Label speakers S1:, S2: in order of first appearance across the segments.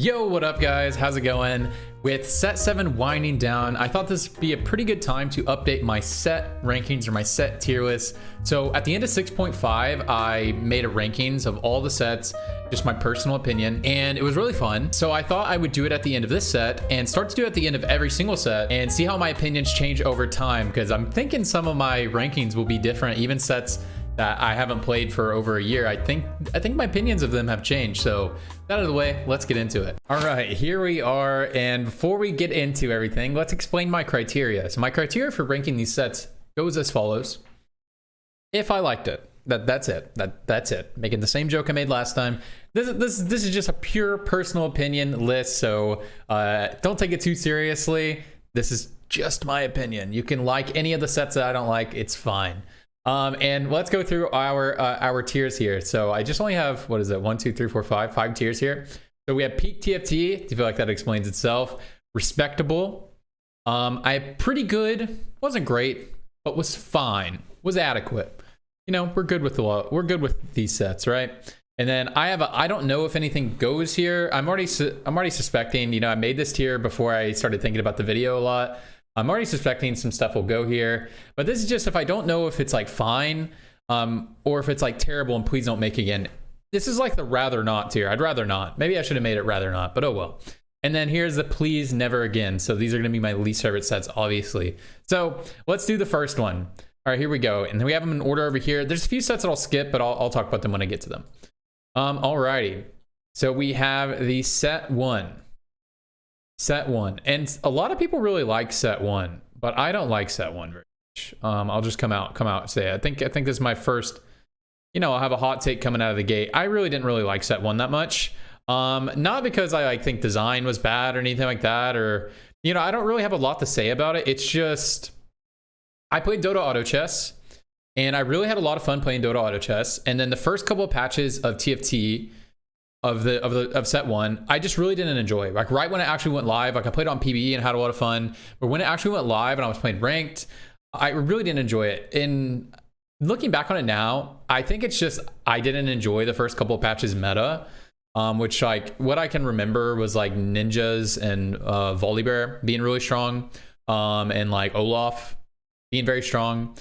S1: Yo, what up guys? How's it going? With set 7 winding down, I thought this would be a pretty good time to update my set rankings or my set tier list. So at the end of 6.5, I made a rankings of all the sets, just my personal opinion, and it was really fun. So I thought I would do it at the end of this set and start to do it at the end of every single set and see how my opinions change over time, because I'm thinking some of my rankings will be different, even sets that I haven't played for over a year. I think my opinions of them have changed. So that out of the way, let's get into it. All right, here we are. And before we get into everything, let's explain my criteria. So my criteria for ranking these sets goes as follows. If I liked it, that's it. That's it. Making the same joke I made last time. This is just a pure personal opinion list. So don't take it too seriously. This is just my opinion. You can like any of the sets that I don't like. It's fine. And let's go through our tiers here. So I just only have, what is it? 1, 2, 3, 4, 5 tiers here. So we have peak TFT. Do you feel like that explains itself? Respectable. I pretty good. Wasn't great, but was fine. Was adequate. You know, we're good with these sets, right? And then I have I don't know if anything goes here. I'm already suspecting, you know, I made this tier before I started thinking about the video a lot. I'm already suspecting some stuff will go here, but this is just if I don't know if it's like fine, or if it's like terrible and please don't make again. This is like the rather not tier. I'd rather not. Maybe I should have made it rather not, but oh well. And then here's the please never again. So these are going to be my least favorite sets, obviously. So let's do the first one. All right, here we go. And then we have them in order over here. There's a few sets that I'll skip, but I'll talk about them when I get to them. All righty. So we have the set 1. Set 1, and a lot of people really like set 1, but I don't like set 1 very much. I'll just come out and say it. I think this is my first, you know, I'll have a hot take coming out of the gate. I really didn't really like set 1 that much. Not because I think design was bad or anything like that, or, you know, I don't really have a lot to say about it. It's just, I played Dota Auto Chess, and I really had a lot of fun playing Dota Auto Chess. And then the first couple of patches of TFT, of set 1, I just really didn't enjoy. Like right when it actually went live, like I played on PvE and had a lot of fun, but when it actually went live and I was playing ranked, I really didn't enjoy it. And looking back on it now, I think it's just I didn't enjoy the first couple of patches meta, which like what I can remember was like ninjas and Volibear being really strong, and like Olaf being very strong.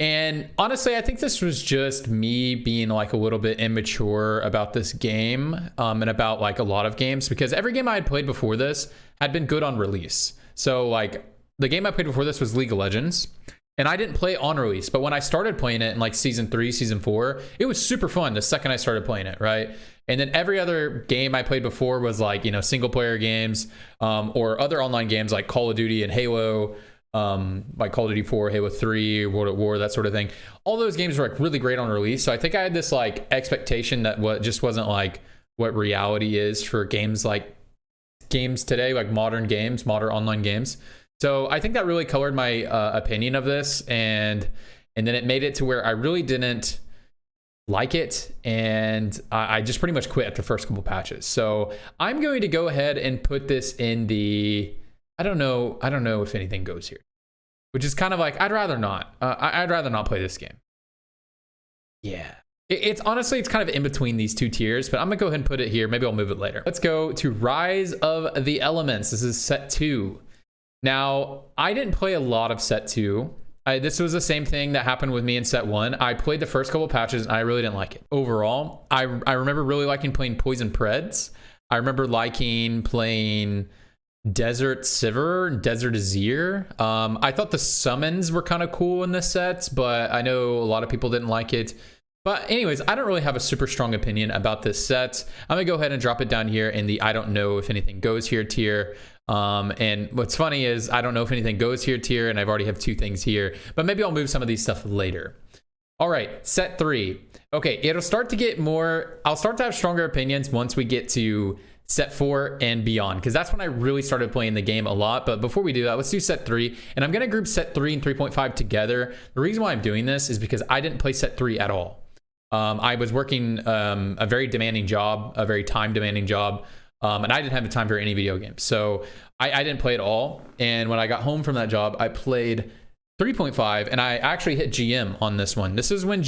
S1: And honestly, I think this was just me being like a little bit immature about this game, and about like a lot of games, because every game I had played before this had been good on release. So like the game I played before this was League of Legends, and I didn't play it on release, but when I started playing it in like season 3, season 4, it was super fun the second I started playing it, right? And then every other game I played before was like, you know, single player games, or other online games like Call of Duty and Halo, like Call of Duty 4, Halo 3, World at War, that sort of thing. All those games were like really great on release. So I think I had this like expectation that what just wasn't like what reality is for games like games today, like modern online games. So I think that really colored my opinion of this, and then it made it to where I really didn't like it, and I just pretty much quit at the first couple patches. So I'm going to go ahead and put this in the I don't know if anything goes here, which is kind of like, I'd rather not. I'd rather not play this game. Yeah. It's honestly, it's kind of in between these two tiers, but I'm gonna go ahead and put it here. Maybe I'll move it later. Let's go to Rise of the Elements. This is set 2. Now, I didn't play a lot of set 2. This was the same thing that happened with me in set 1. I played the first couple patches and I really didn't like it. Overall, I remember really liking playing Poison Preds. I remember liking playing Desert Sivir, Desert Azir. I thought the summons were kind of cool in this set, but I know a lot of people didn't like it. But anyways, I don't really have a super strong opinion about this set. I'm gonna go ahead and drop it down here in the I don't know if anything goes here tier. And what's funny is I don't know if anything goes here tier, and I've already have 2 things here, but maybe I'll move some of these stuff later. All right, set 3. Okay, it'll start to get more, I'll start to have stronger opinions once we get to set 4 and beyond, because that's when I really started playing the game a lot. But before we do that, let's do set 3, and I'm going to group set 3 and 3.5 together. The reason why I'm doing this is because I didn't play set 3 at all. I was working a very demanding job, a very time demanding job, and I didn't have the time for any video games, so I didn't play at all. And when I got home from that job, I played 3.5, and I actually hit GM on this one. This is when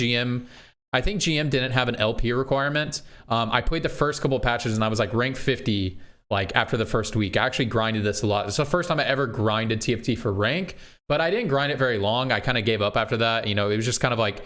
S1: I think GM didn't have an LP requirement. I played the first couple of patches and I was like rank 50 like after the first week. I actually grinded this a lot. It's the first time I ever grinded TFT for rank, but I didn't grind it very long. I kind of gave up after that. You know, it was just kind of like,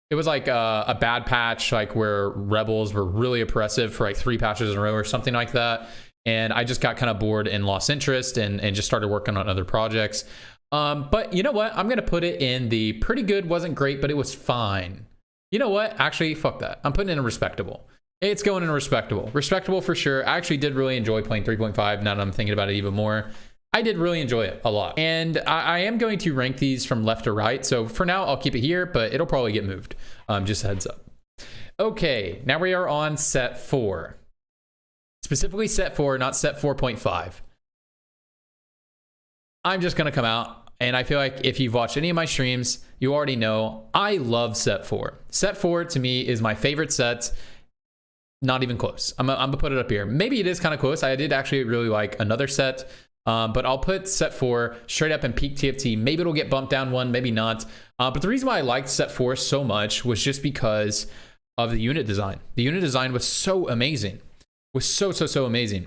S1: it was like a bad patch, like where rebels were really oppressive for like 3 patches in a row or something like that. And I just got kind of bored and lost interest and just started working on other projects. But you know what? I'm going to put it in the pretty good, wasn't great, but it was fine. You know what? Actually, fuck that. I'm putting it in respectable. It's going in respectable. Respectable for sure. I actually did really enjoy playing 3.5 now that I'm thinking about it even more. I did really enjoy it a lot. And I am going to rank these from left to right. So for now, I'll keep it here, but it'll probably get moved. Just a heads up. Okay, now we are on set 4. Specifically set 4, not set 4.5. I'm just going to come out, and I feel like if you've watched any of my streams, you already know I love set 4. Set 4 to me is my favorite set. Not even close. I'm gonna put it up here. Maybe it is kind of close. I did actually really like another set, but I'll put set 4 straight up in peak TFT. Maybe it'll get bumped down one, maybe not. But the reason why I liked set 4 so much was just because of the unit design. The unit design was so amazing. Was so amazing.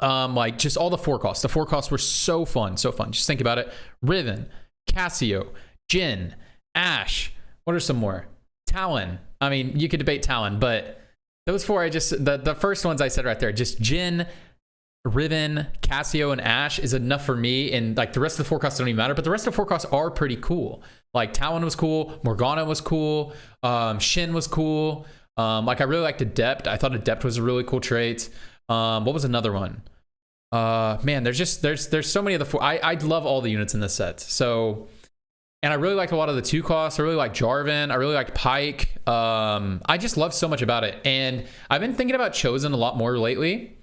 S1: Like just all the forecasts. The forecasts were so fun, so fun. Just think about it. Riven, Cassio, Jhin, Ashe. What are some more? Talon. I mean, you could debate Talon, but those 4, I just, the first ones I said right there, just Jhin, Riven, Cassio, and Ashe is enough for me. And like the rest of the forecasts don't even matter, but the rest of the forecasts are pretty cool. Like Talon was cool, Morgana was cool, Shin was cool. Like I really liked Adept. I thought Adept was a really cool trait. What was another one? Man, there's so many of the 4. I love all the units in this set. So, and I really liked a lot of the 2 costs. I really liked Jarvan. I really liked Pyke. I just love so much about it. And I've been thinking about Chosen a lot more lately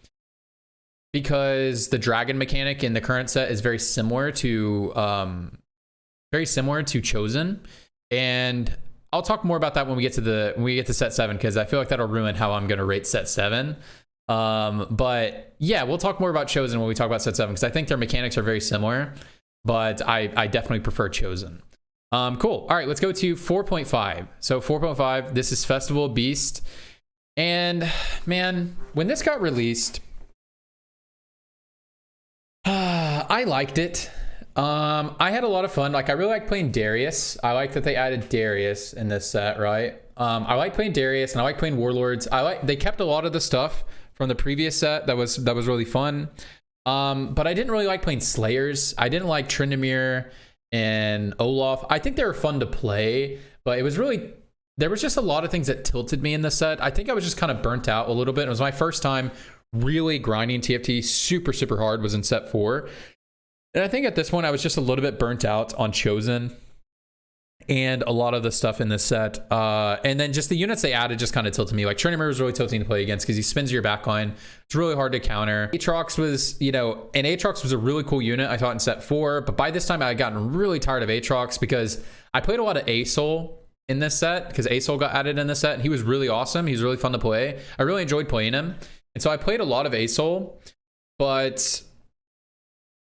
S1: because the dragon mechanic in the current set is very similar to Chosen. And I'll talk more about that when we get to set 7, because I feel like that'll ruin how I'm going to rate set 7. But yeah, we'll talk more about Chosen when we talk about set 7, because I think their mechanics are very similar, but I definitely prefer Chosen. Cool. All right, let's go to 4.5. So 4.5, this is Festival Beast. And man, when this got released, I liked it. I had a lot of fun. Like I really like playing Darius. I like that they added Darius in this set, right? I like playing Darius and I like playing Warlords. They kept a lot of the stuff from the previous set that was really fun. But I didn't really like playing Slayers. I didn't like Tryndamere and Olaf. I think they were fun to play, but it was really, there was just a lot of things that tilted me in the set. I think I was just kind of burnt out a little bit. It was my first time really grinding TFT super hard, was in set 4. And I think at this point I was just a little bit burnt out on Chosen and a lot of the stuff in this set. And then just the units they added just kind of tilted me. Like Tryndamere was really tilting to play against because he spins your backline. It's really hard to counter. Aatrox was, and Aatrox was a really cool unit I thought in set 4. But by this time I had gotten really tired of Aatrox because I played a lot of Asol in this set because Asol got added in this set. And he was really awesome. He was really fun to play. I really enjoyed playing him. And so I played a lot of Asol, but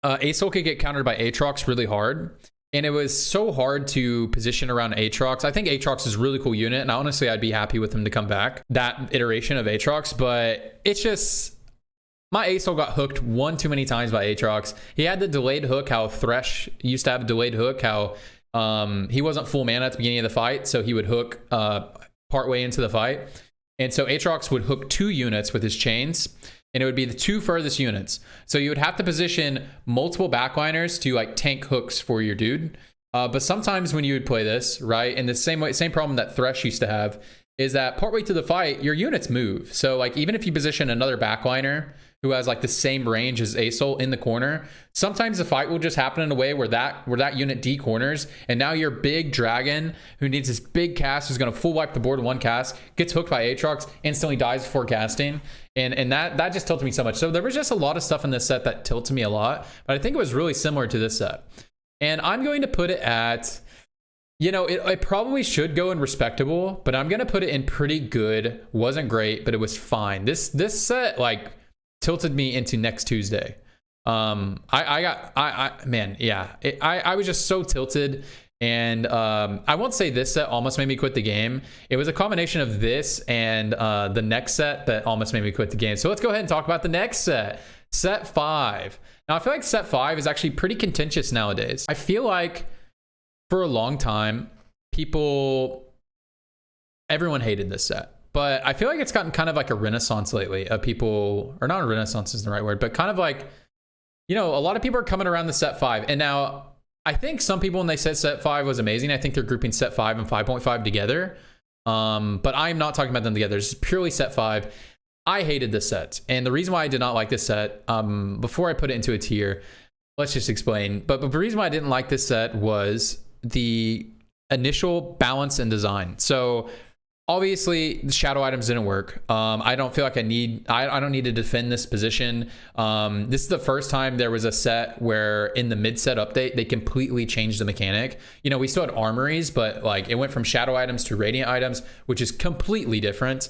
S1: Asol could get countered by Aatrox really hard. And it was so hard to position around Aatrox. I think Aatrox is a really cool unit, and honestly, I'd be happy with him to come back, that iteration of Aatrox, but it's just, my Asol got hooked one too many times by Aatrox. He had the delayed hook, how Thresh used to have a delayed hook, how he wasn't full mana at the beginning of the fight, so he would hook partway into the fight. And so Aatrox would hook 2 units with his chains, and it would be the 2 furthest units. So you would have to position multiple backliners to like tank hooks for your dude. But sometimes when you would play this, right, and the same problem that Thresh used to have is that partway through the fight, your units move. So like even if you position another backliner who has like the same range as Asol in the corner, sometimes the fight will just happen in a way where that unit decorners, and now your big dragon who needs this big cast, who's going to full wipe the board in 1 cast, gets hooked by Aatrox, instantly dies before casting. And that just tilted me so much. So there was just a lot of stuff in this set that tilted me a lot, but I think it was really similar to this set. And I'm going to put it at, it probably should go in respectable, but I'm going to put it in pretty good. Wasn't great, but it was fine. This set like tilted me into next Tuesday. I was just so tilted. And I won't say this set almost made me quit the game. It was a combination of this and the next set that almost made me quit the game. So let's go ahead and talk about the next set, set 5. Now I feel like set 5 is actually pretty contentious nowadays. I feel like for a long time, everyone hated this set. But I feel like it's gotten kind of like a renaissance lately of people, or not a renaissance is the right word, but kind of like, you know, a lot of people are coming around the set 5. And now I think some people, when they said set 5 was amazing, I think they're grouping set 5 and 5.5 together. But I'm not talking about them together. It's just purely set 5. I hated this set. And the reason why I did not like this set, before I put it into a tier, let's just explain. But the reason why I didn't like this set was the initial balance and design. So obviously the shadow items didn't work. I don't feel like I don't need to defend this position. This is the first time there was a set where in the mid set update, they completely changed the mechanic. You know, we still had armories, but like it went from shadow items to radiant items, which is completely different.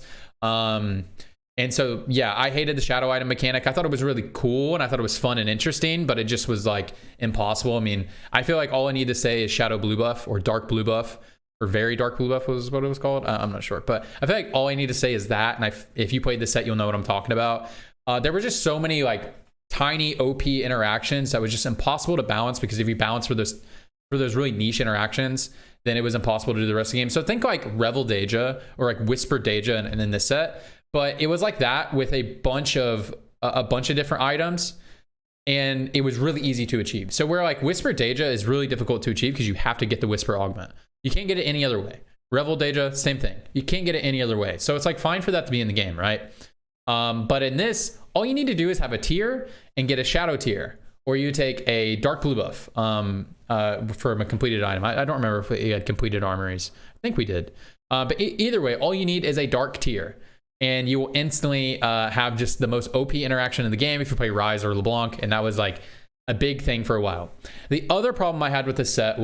S1: And so, yeah, I hated the shadow item mechanic. I thought it was really cool and I thought it was fun and interesting, but it just was like impossible. I mean, I feel like all I need to say is shadow blue buff or dark blue buff, or very dark blue buff was what it was called. I'm not sure, but I feel like all I need to say is that. And if you played this set, you'll know what I'm talking about. There were just so many like tiny OP interactions that was just impossible to balance, because if you balance for those really niche interactions, then it was impossible to do the rest of the game. So think like Revel Deja or like Whisper Deja and in this set. But it was like that with a bunch of different items, and it was really easy to achieve. So where like Whisper Deja is really difficult to achieve because you have to get the Whisper augment. You can't get it any other way. Revel Deja, same thing. You can't get it any other way. So it's like fine for that to be in the game, right? But in this, all you need to do is have a tier and get a shadow tier, or you take a dark blue buff for a completed item. I don't remember if we had completed armories. I think we did. But either way, all you need is a dark tier, and you will instantly have just the most OP interaction in the game if you play Rise or LeBlanc, and that was like a big thing for a while. The other problem I had with this set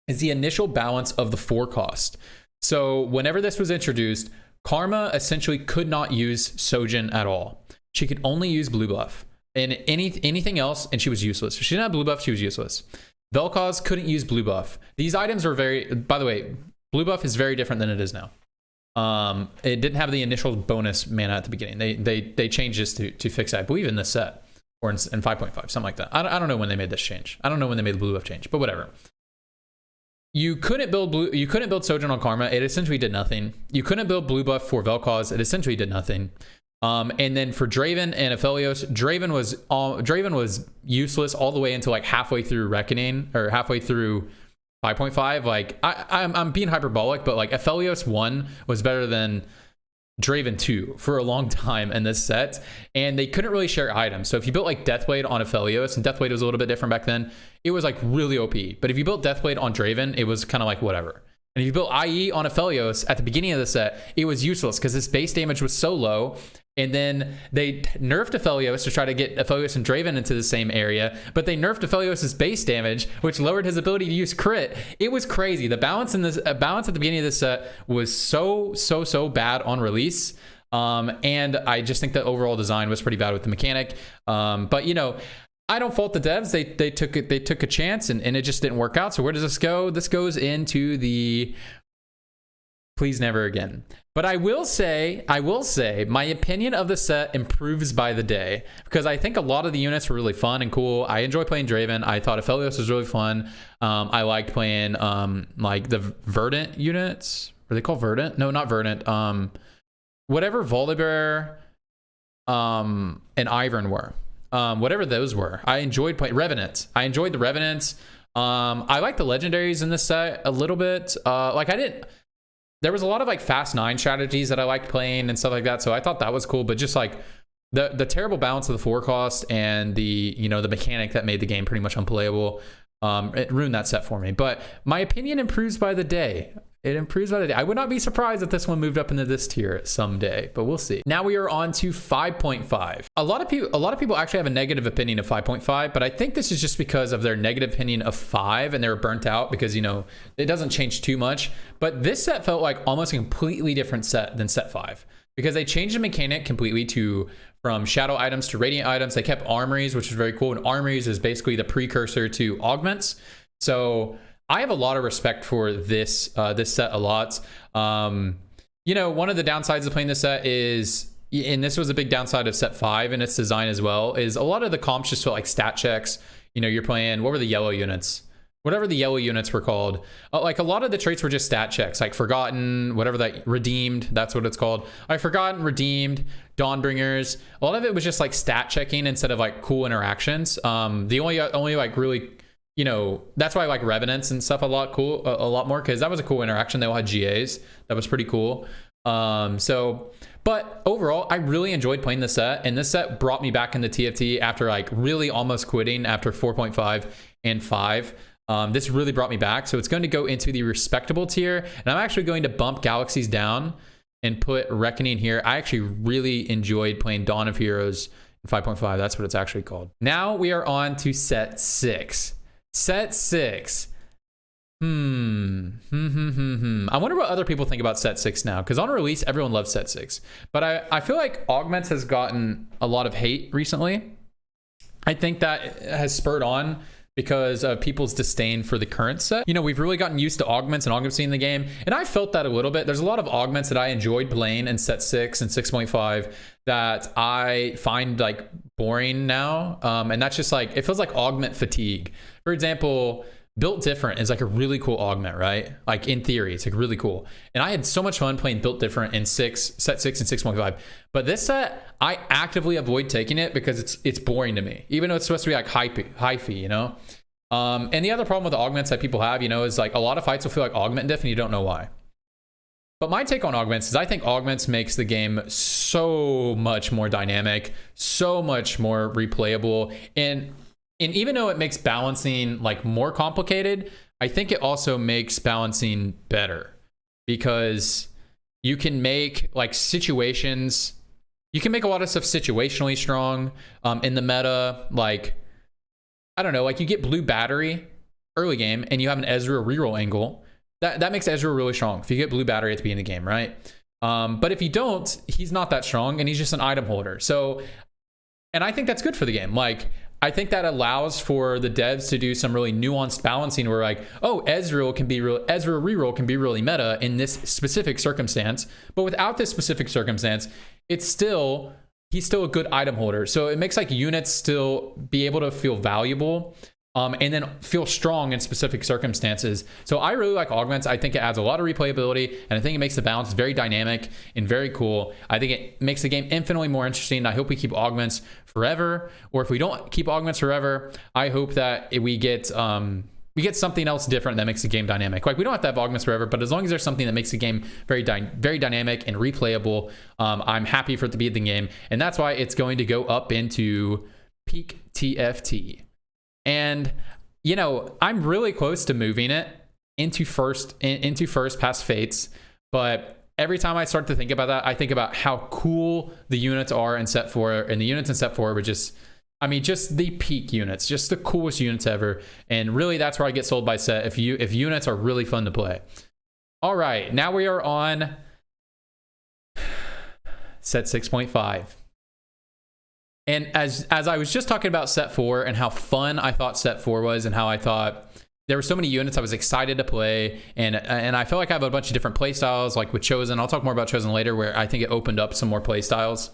S1: is the initial balance of the 4 cost. So whenever this was introduced, Karma essentially could not use Sojin at all. She could only use blue buff, and anything else, and she was useless. If she didn't have blue buff, she was useless. Vel'Koz couldn't use blue buff. These items are by the way, blue buff is very different than it is now. It didn't have the initial bonus mana at the beginning. They changed this to fix it, I believe, in this set, or in 5.5, something like that. I don't know when they made this change. I don't know when they made the blue buff change, but whatever. You couldn't build Sojin on Karma. It essentially did nothing. You couldn't build blue buff for Vel'Koz. It essentially did nothing. And then for Draven and Aphelios, Draven was useless all the way until like halfway through Reckoning, or halfway through 5.5. Like I'm being hyperbolic, but like Aphelios 1 was better than Draven 2 for a long time in this set, and they couldn't really share items. So if you built like Deathblade on Aphelios, and Deathblade was a little bit different back then, it was like really OP. But if you built Deathblade on Draven, it was kind of like whatever. And if you built IE on Aphelios at the beginning of the set, it was useless because his base damage was so low. And then they nerfed Aphelios to try to get Aphelios and Draven into the same area, but they nerfed Aphelios' base damage, which lowered his ability to use crit. It was crazy. The balance at the beginning of this set was so bad on release. And I just think the overall design was pretty bad with the mechanic. But you know, I don't fault the devs. They took a chance and it just didn't work out. So where does this go? This goes into the please never again. But I will say, my opinion of the set improves by the day, because I think a lot of the units were really fun and cool. I enjoy playing Draven. I thought Aphelios was really fun. I liked playing like the Verdant units. Were they called Verdant? No, not Verdant. Whatever Volibear and Ivern were. Whatever those were. I enjoyed playing Revenants. I enjoyed the Revenants. I like the legendaries in this set a little bit. There was a lot of like fast 9 strategies that I liked playing and stuff like that. So I thought that was cool, but just like the terrible balance of the 4 cost and the mechanic that made the game pretty much unplayable, it ruined that set for me. But my opinion improves by the day. It improves by the day. I would not be surprised if this one moved up into this tier someday, but we'll see. Now we are on to 5.5. A lot of people actually have a negative opinion of 5.5, but I think this is just because of their negative opinion of 5, and they were burnt out because, you know, it doesn't change too much. But this set felt like almost a completely different set than set 5, because they changed the mechanic completely from shadow items to radiant items. They kept armories, which is very cool. And armories is basically the precursor to augments. So I have a lot of respect for this this set a lot. You know, one of the downsides of playing this set is, and this was a big downside of set 5 and its design as well, is a lot of the comps just felt like stat checks. You know, you're playing, what were the yellow units? Whatever the yellow units were called. Like a lot of the traits were just stat checks, like Forgotten, whatever that, Redeemed, that's what it's called. Like Forgotten, Redeemed, Dawnbringers. A lot of it was just like stat checking instead of like cool interactions. The only like really, you know, that's why I like Revenants and stuff a lot more, because that was a cool interaction. They all had GAs. That was pretty cool. But overall, I really enjoyed playing this set, and this set brought me back into TFT after like really almost quitting after 4.5 and 5. This really brought me back, so it's going to go into the respectable tier, and I'm actually going to bump Galaxies down and put Reckoning here. I actually really enjoyed playing Dawn of Heroes in 5.5. That's what it's actually called. Now we are on to set 6. Set 6. I wonder what other people think about set 6 now, because on release, everyone loves set 6. But I feel like Augments has gotten a lot of hate recently. I think that has spurred on because of people's disdain for the current set. You know, we've really gotten used to augments and augments in the game, and I felt that a little bit. There's a lot of augments that I enjoyed playing in set 6 and 6.5 that I find like boring now, and that's just like, it feels like augment fatigue. For example, Built Different is like a really cool augment, right? Like in theory, it's like really cool. And I had so much fun playing Built Different in set 6 and 6.5. But this set, I actively avoid taking it because it's boring to me, even though it's supposed to be like hyphy, you know? And the other problem with the augments that people have, you know, is like a lot of fights will feel like augment diff and you don't know why. But my take on augments is I think augments makes the game so much more dynamic, so much more replayable. And even though it makes balancing like more complicated, I think it also makes balancing better, because you can make like situations, you can make a lot of stuff situationally strong in the meta. Like, I don't know, like you get blue battery early game and you have an Ezreal reroll angle. That makes Ezreal really strong if you get blue battery at the beginning of the game, right? But if you don't, he's not that strong and he's just an item holder. So, and I think that's good for the game. Like, I think that allows for the devs to do some really nuanced balancing where like, oh, Ezreal reroll can be really meta in this specific circumstance, but without this specific circumstance, he's still a good item holder. So it makes like units still be able to feel valuable, and then feel strong in specific circumstances. So I really like augments. I think it adds a lot of replayability, and I think it makes the balance very dynamic and very cool. I think it makes the game infinitely more interesting. I hope we keep augments forever, or if we don't keep augments forever, I hope that we get something else different that makes the game dynamic. Like, we don't have to have augments forever, but as long as there's something that makes the game very dynamic and replayable, I'm happy for it to be in the game, and that's why it's going to go up into peak TFT. And, you know, I'm really close to moving it into first past Fates, but every time I start to think about that, I think about how cool the units are in set 4, and the units in set 4 were just, I mean, just the peak units, just the coolest units ever. And really, that's where I get sold by set, if units are really fun to play. All right, now we are on set 6.5. And as I was just talking about set 4 and how fun I thought set 4 was, and how I thought there were so many units I was excited to play, and I feel like I have a bunch of different play styles, like with Chosen. I'll talk more about Chosen later, where I think it opened up some more play styles.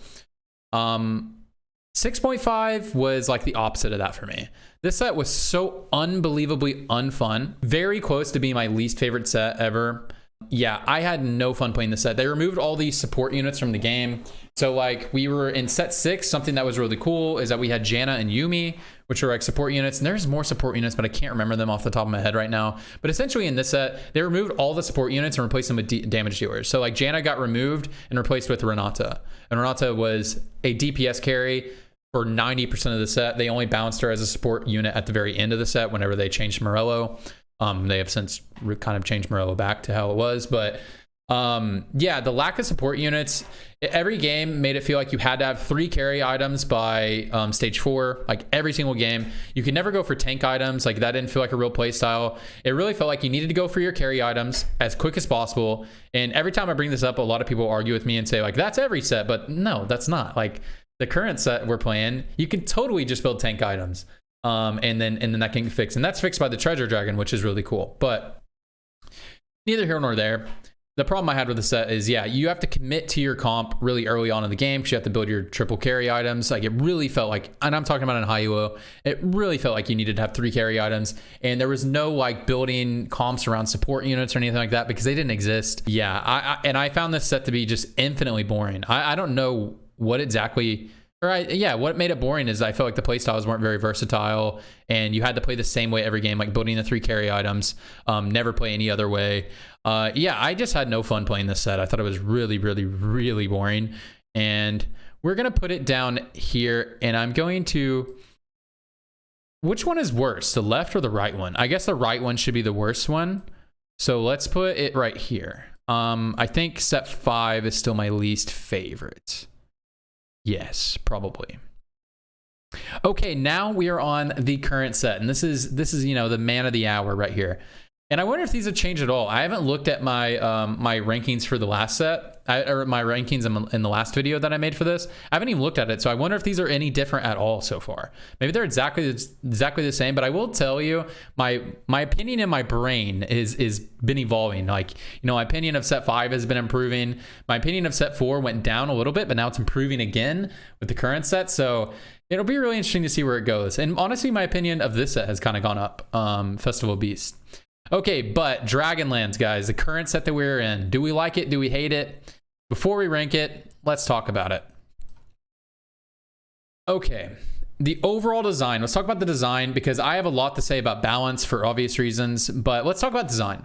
S1: 6.5 was like the opposite of that for me. This set was so unbelievably unfun, very close to being my least favorite set ever. Yeah, I had no fun playing this set. They removed all these support units from the game. So like, we were in set 6, something that was really cool is that we had Janna and Yuumi, which are like support units, and there's more support units, but I can't remember them off the top of my head right now. But essentially in this set, they removed all the support units and replaced them with damage dealers. So like, Janna got removed and replaced with Renata, and Renata was a DPS carry for 90% of the set. They only bounced her as a support unit at the very end of the set whenever they changed Morello. They have since kind of changed Morello back to how it was, but yeah, the lack of support units, every game made it feel like you had to have 3 carry items by stage 4, like every single game. You could never go for tank items. Like, that didn't feel like a real play style. It really felt like you needed to go for your carry items as quick as possible. And every time I bring this up, a lot of people argue with me and say like, that's every set, but no, that's not. Like, the current set we're playing, you can totally just build tank items. and then that can get fixed, and that's fixed by the treasure dragon, which is really cool. But neither here nor there. The problem I had with the set is, yeah, you have to commit to your comp really early on in the game because you have to build your triple carry items. Like, it really felt like, and I'm talking about in high elo, it really felt like you needed to have 3 carry items, and there was no like building comps around support units or anything like that because they didn't exist. Yeah, I found this set to be just infinitely boring. I don't know what exactly, what made it boring is I felt like the playstyles weren't very versatile, and you had to play the same way every game, like building the 3 carry items, never play any other way. I just had no fun playing this set. I thought it was really, really, really boring. And we're going to put it down here, and I'm going to... Which one is worse, the left or the right one? I guess the right one should be the worst one. So let's put it right here. I think set 5 is still my least favorite. Yes, probably. Okay, now we are on the current set, and this is the man of the hour right here. And I wonder if these have changed at all. I haven't looked at my my rankings for the last set, or my rankings in the last video that I made for this. I haven't even looked at it, so I wonder if these are any different at all so far. Maybe they're exactly the same, but I will tell you, my opinion in my brain is been evolving. Like, my opinion of set 5 has been improving. My opinion of set 4 went down a little bit, but now it's improving again with the current set. So it'll be really interesting to see where it goes. And honestly, my opinion of this set has kind of gone up. Festival Beast. Okay, but Dragonlands, guys, the current set that we're in, do we like it? Do we hate it? Before we rank it, let's talk about it. Okay, the overall design. Let's talk about the design because I have a lot to say about balance for obvious reasons, but let's talk about design.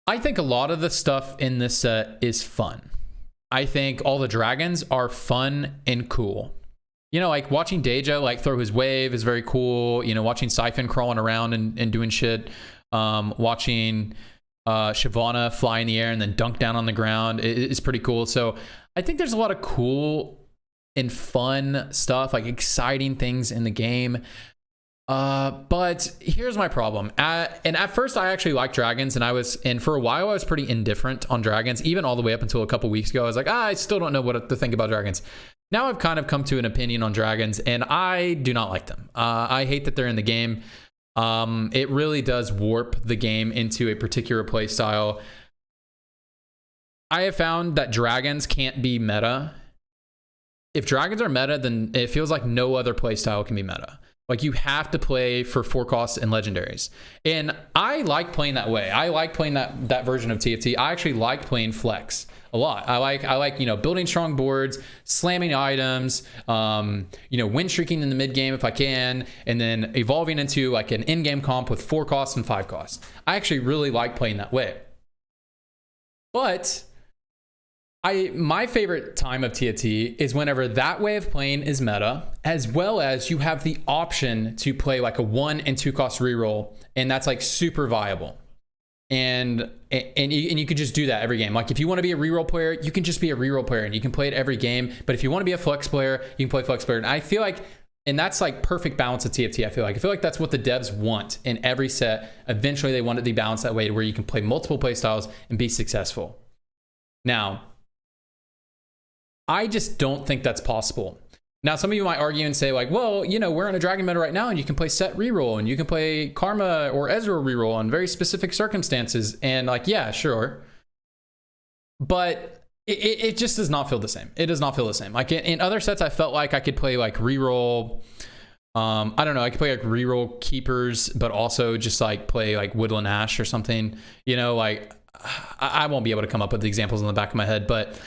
S1: I think a lot of the stuff in this set is fun. I think all the dragons are fun and cool. Like watching Deja like throw his wave is very cool. Watching Siphon crawling around and doing shit. Watching Shyvana fly in the air and then dunk down on the ground is pretty cool. So I think there's a lot of cool and fun stuff, like exciting things in the game. But here's my problem. And at first I actually liked dragons, and for a while I was pretty indifferent on dragons, even all the way up until a couple weeks ago. I was like, I still don't know what to think about dragons. Now I've kind of come to an opinion on dragons, and I do not like them. I hate that they're in the game. It really does warp the game into a particular play style. I have found that dragons can't be meta. If dragons are meta, then it feels like no other play style can be meta. Like, you have to play for 4 costs and legendaries. And I like playing that way. I like playing that version of TFT. I actually like playing flex a lot. I like building strong boards, slamming items, win streaking in the mid game if I can, and then evolving into like an in-game comp with 4 costs and 5 costs. I actually really like playing that way. But my favorite time of TFT is whenever that way of playing is meta, as well as you have the option to play like a 1 and 2 cost reroll, and that's like super viable. And you can just do that every game. Like, if you want to be a reroll player, you can just be a reroll player and you can play it every game. But if you want to be a flex player, you can play flex player. And I feel like, and that's like perfect balance of TFT. I feel like that's what the devs want in every set. Eventually they want it to be balanced that way to where you can play multiple play styles and be successful. Now, I just don't think that's possible. Now, some of you might argue and say like, well, we're in a dragon meta right now and you can play set reroll and you can play Karma or Ezra reroll on very specific circumstances. And like, yeah, sure. But it just does not feel the same. It does not feel the same. Like in other sets, I felt like I could play like reroll. I don't know. I could play like reroll keepers, but also just like play like Woodland Ash or something, like I won't be able to come up with the examples in the back of my head, but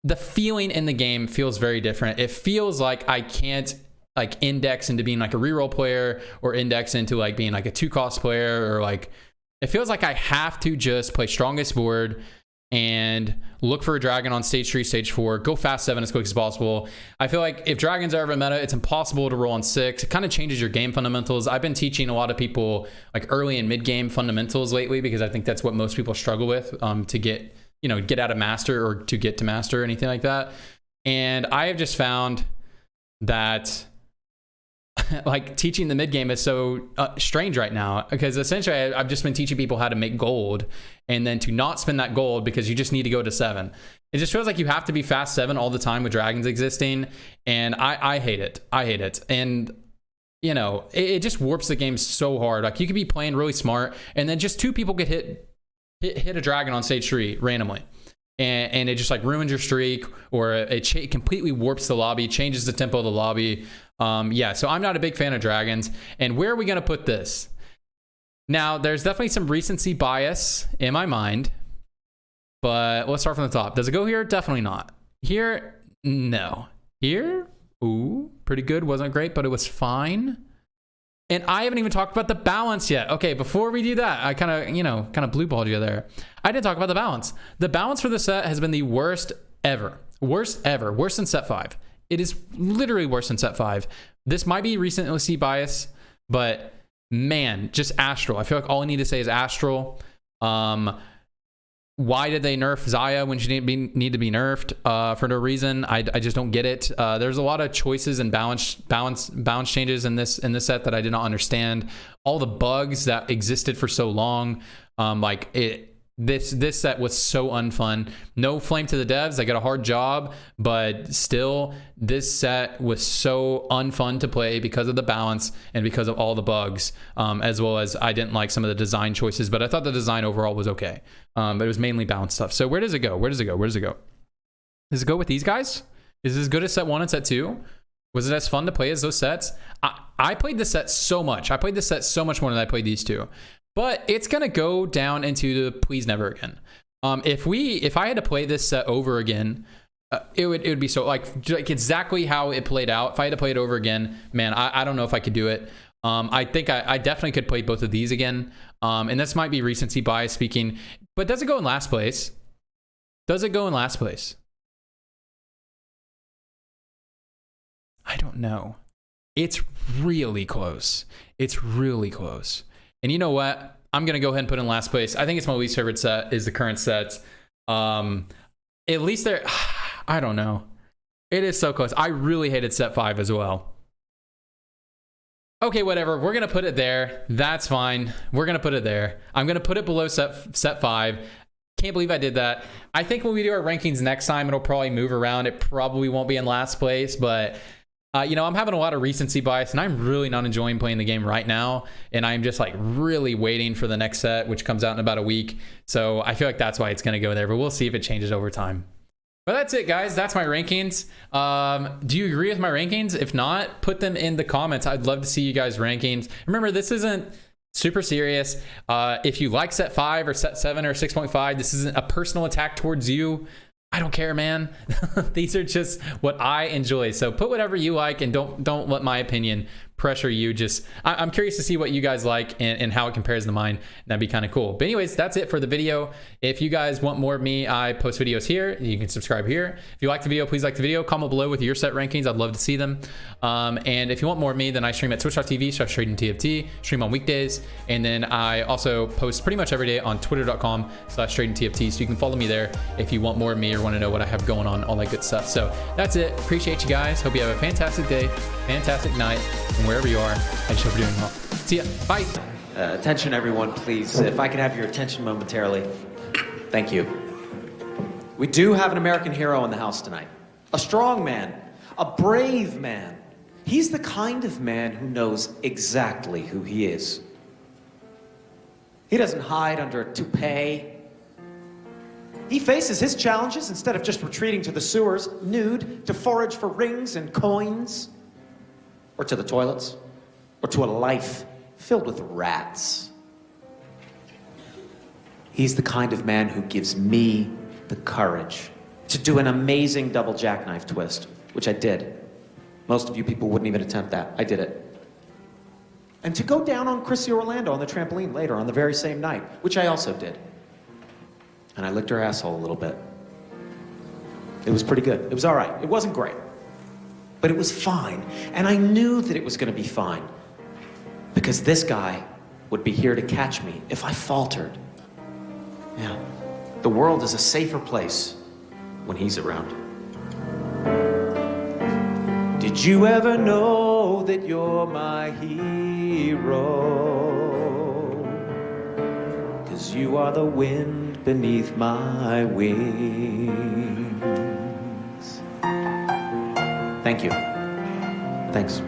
S1: the feeling in the game feels very different. It feels like I can't like index into being like a reroll player or index into like being like a 2 cost player, or like, it feels like I have to just play strongest board and look for a dragon on stage 3, stage 4, go fast 7 as quick as possible. I feel like if dragons are ever meta, it's impossible to roll on 6. It kind of changes your game fundamentals. I've been teaching a lot of people like early and mid game fundamentals lately, because I think that's what most people struggle with to get out of master or to get to master or anything like that. And I have just found that like teaching the mid game is so strange right now, because essentially I've just been teaching people how to make gold and then to not spend that gold because you just need to go to 7. It just feels like you have to be fast 7 all the time with dragons existing, and I hate it. I hate it. And you know, it just warps the game so hard. Like you could be playing really smart and then just 2 people get hit a dragon on stage 3 randomly. And it just like ruins your streak, or it completely warps the lobby, changes the tempo of the lobby. Yeah, so I'm not a big fan of dragons. And where are we going to put this? Now, there's definitely some recency bias in my mind, but let's start from the top. Does it go here? Definitely not. Here? No. Here? Ooh, pretty good. Wasn't great, but it was fine. And I haven't even talked about the balance yet. Okay, before we do that, I kind of blue balled you there. I didn't talk about the balance. The balance for the set has been the worst ever. Worst ever. Worse than set 5. It is literally worse than set 5. This might be recency bias, but man, just Astral. I feel like all I need to say is Astral. Why did they nerf Xayah when she need to be nerfed for no reason? I just don't get it. There's a lot of choices and balance changes in this set that I did not understand. All the bugs that existed for so long, this set was so unfun. No flame to the devs. They got a hard job, but still, this set was so unfun to play because of the balance and because of all the bugs, as well as I didn't like some of the design choices, but I thought the design overall was okay. But it was mainly balance stuff. So where does it go? Where does it go? Where does it go? Does it go with these guys? Is it as good as set 1 and set 2? Was it as fun to play as those sets? I played this set so much. I played this set so much more than I played these 2. But it's going to go down into the please never again. If I had to play this set over again, it would be so like exactly how it played out. If I had to play it over again, man, I don't know if I could do it. I think I definitely could play both of these again. And this might be recency bias speaking, but does it go in last place? Does it go in last place? I don't know. It's really close. It's really close. And you know what? I'm going to go ahead and put in last place. I think it's my least favorite set is the current set. At least there, I don't know. It is so close. I really hated set 5 as well. Okay, whatever. We're going to put it there. That's fine. We're going to put it there. I'm going to put it below set 5. Can't believe I did that. I think when we do our rankings next time, it'll probably move around. It probably won't be in last place, but you know, I'm having a lot of recency bias, and I'm really not enjoying playing the game right now. And I'm just like really waiting for the next set, which comes out in about a week. So I feel like that's why it's going to go there, but we'll see if it changes over time. But that's it, guys. That's my rankings. Do you agree with my rankings? If not, put them in the comments. I'd love to see you guys' rankings. Remember, this isn't super serious. If you like set 5 or set 7 or 6.5, this isn't a personal attack towards you. I don't care, man. These are just what I enjoy. So put whatever you like, and don't let my opinion pressure you. Just I'm curious to see what you guys like and how it compares to mine. That'd be kind of cool. But anyways, that's it for the video. If you guys want more of me, I post videos here. You can subscribe here. If you like the video, please like the video. Comment below with your set rankings. I'd love to see them. And if you want more of me, then I stream at twitch.tv/TradingTFT, stream on weekdays. And then I also post pretty much every day on twitter.com/TradingTFT. So you can follow me there if you want more of me or want to know what I have going on, all that good stuff. So that's it. Appreciate you guys. Hope you have a fantastic day, fantastic night, and wherever you are, I just hope you're doing well. See ya. Bye.
S2: Attention, everyone, please. If I could have your attention momentarily. Thank you. We do have an American hero in the house tonight. A strong man. A brave man. He's the kind of man who knows exactly who he is. He doesn't hide under a toupee. He faces his challenges instead of just retreating to the sewers, nude, to forage for rings and coins. Or to the toilets. Or to a life filled with rats. He's the kind of man who gives me the courage to do an amazing double jackknife twist, which I did. Most of you people wouldn't even attempt that. I did it. And to go down on Chrissy Orlando on the trampoline later on the very same night, which I also did. And I licked her asshole a little bit. It was pretty good. It was all right. It wasn't great. But it was fine. And I knew that it was going to be fine. Because this guy would be here to catch me if I faltered. Yeah. The world is a safer place when he's around. Did Did you ever know that you're my hero? 'Cause you are the wind beneath my wings. Thank you. Thanks.